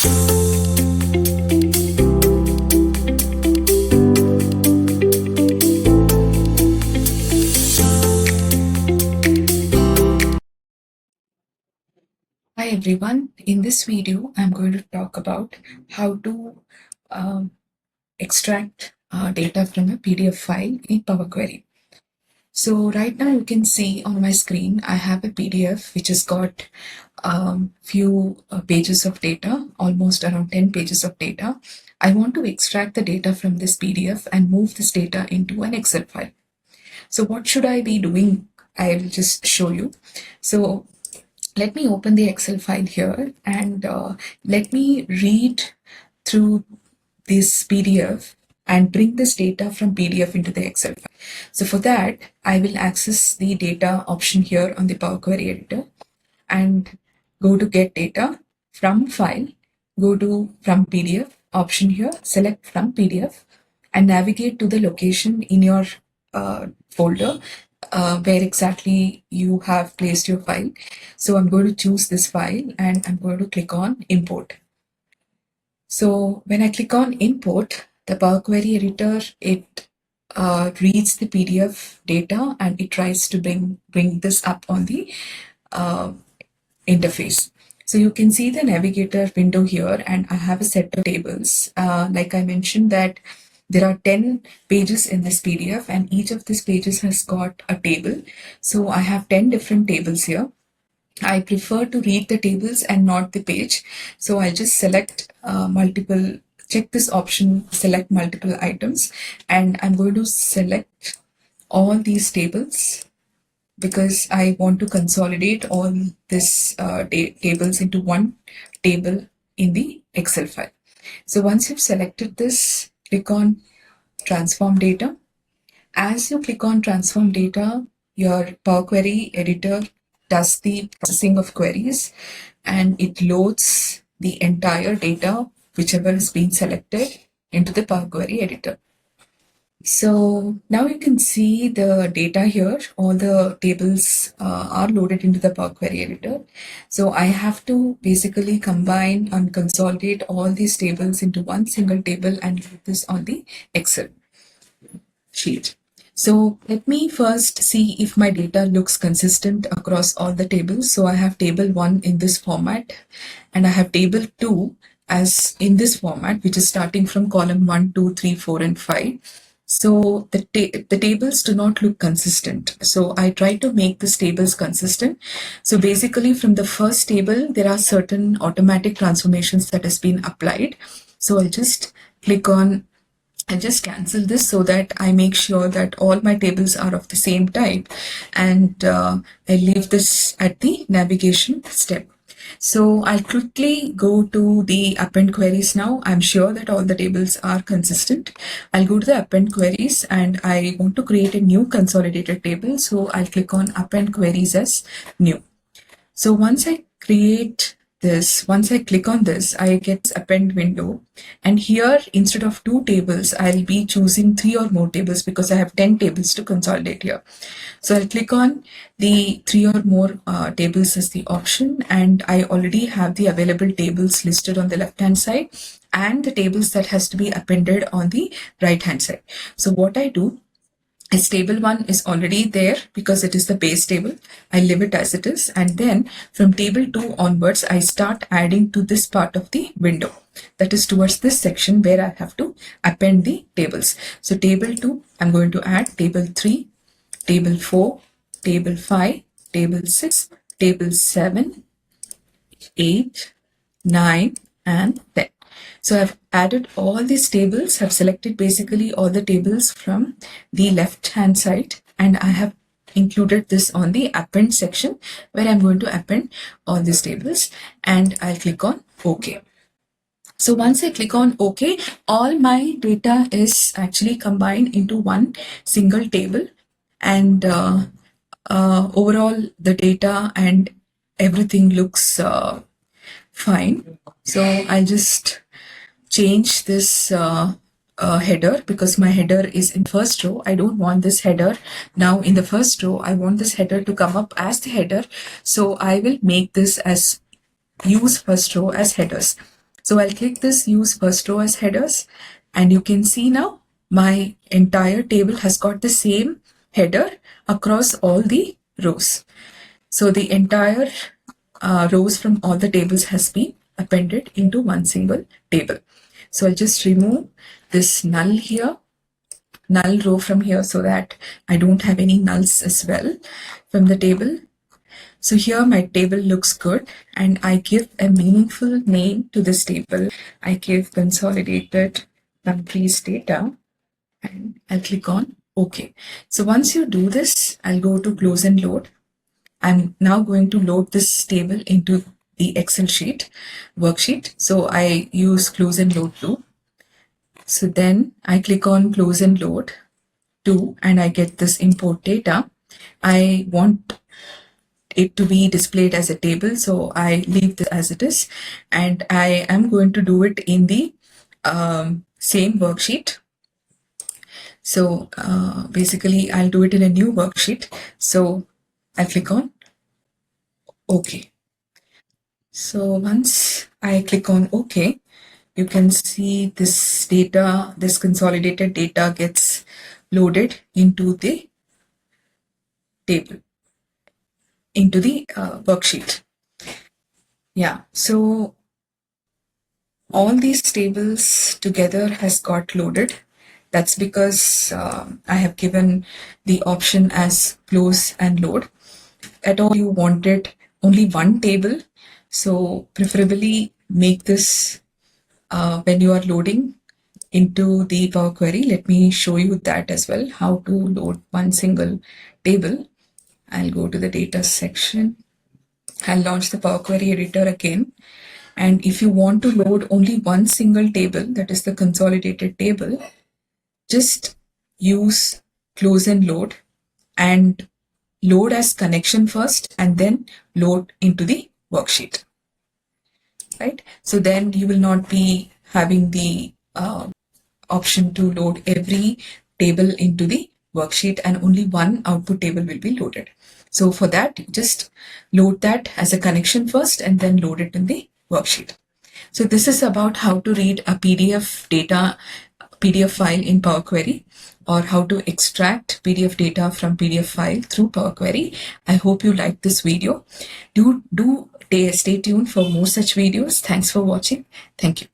Hi everyone, in this video I'm going to talk about how to extract data from a PDF file in Power Query. So right now you can see on my screen I have a PDF which has got few pages of data, almost around 10 pages of data. I want to extract the data from this PDF and move this data into an Excel file. So what should I be doing? I'll just show you. So let me open the Excel file here and let me read through this PDF and bring this data from PDF into the Excel file. So for that, I will access the data option here on the Power Query editor and go to get data from file, go to from PDF option here, select from PDF and navigate to the location in your folder where exactly you have placed your file. So I'm going to choose this file and I'm going to click on import. So when I click on import, the Power Query editor, it reads the PDF data and it tries to bring this up on the interface. So you can see the navigator window here and I have a set of tables. Like I mentioned that there are 10 pages in this PDF and each of these pages has got a table. So I have 10 different tables here. I prefer to read the tables and not the page. So I'll just select check this option, select multiple items, and I'm going to select all these tables because I want to consolidate all these tables into one table in the Excel file. So once you've selected this, click on transform data. As you click on transform data, your Power Query editor does the processing of queries and it loads the entire data, whichever has been selected, into the Power Query editor. So now you can see the data here. All the tables are loaded into the Power Query editor. So I have to basically combine and consolidate all these tables into one single table and put this on the Excel sheet. So let me first see if my data looks consistent across all the tables. So I have table 1 in this format and I have table 2 as in this format, which is starting from column 1, 2, 3, 4 and 5. So the tables do not look consistent. So I try to make these tables consistent. So basically from the first table, there are certain automatic transformations that has been applied. So I'll just click on and just cancel this so that I make sure that all my tables are of the same type, and I leave this at the navigation step. So I'll quickly go to the append queries now. I'm sure that all the tables are consistent. I'll go to the append queries and I want to create a new consolidated table. So I'll click on append queries as new. So once I click on this, I get this append window. And here, instead of 2 tables, I'll be choosing 3 or more tables because I have 10 tables to consolidate here. So I'll click on the 3 or more tables as the option. And I already have the available tables listed on the left-hand side and the tables that has to be appended on the right-hand side. So what I do is table 1 is already there because it is the base table. I leave it as it is. And then from table 2 onwards, I start adding to this part of the window. That is towards this section where I have to append the tables. So table 2, I'm going to add table 3, table 4, table 5, table 6, table 7, 8, 9, and 10. So I've added all these tables, have selected basically all the tables from the left hand side, and I have included this on the append section where I'm going to append all these tables, and I'll click on OK. So once I click on OK, all my data is actually combined into one single table, and overall the data and everything looks fine. So I'll just change this header because my header is in first row. I don't want this header now in the first row. I want this header to come up as the header. So I will make this as use first row as headers. So I'll click this use first row as headers, and you can see now my entire table has got the same header across all the rows. So the entire rows from all the tables has been appended into one single table. So I'll just remove this null here, null row from here, so that I don't have any nulls as well from the table. So here my table looks good, and I give a meaningful name to this table. I give consolidated countries data, and I'll click on OK. So once you do this, I'll go to close and load. I'm now going to load this table into the Excel sheet, worksheet. So I use close and load to. So then I click on close and load to, and I get this import data. I want it to be displayed as a table, so I leave this as it is, and I am going to do it in the same worksheet. So basically I'll do it in a new worksheet. So I'll click on OK. So once I click on OK, you can see this data, this consolidated data gets loaded into the table, into the worksheet. Yeah, so all these tables together has got loaded. That's because I have given the option as close and load. At all you wanted only one table, so preferably make this when you are loading into the Power Query. Let me show you that as well, how to load one single table. I'll go to the data section. I'll launch the Power Query editor again. And if you want to load only one single table, that is the consolidated table, just use close and load, and load as connection first and then load into the worksheet. Right? So then you will not be having the option to load every table into the worksheet, and only one output table will be loaded. So for that, just load that as a connection first and then load it in the worksheet. So this is about how to read a PDF file in Power Query, or how to extract PDF data from PDF file through Power Query. I hope you liked this video. Do stay tuned for more such videos. Thanks for watching. Thank you.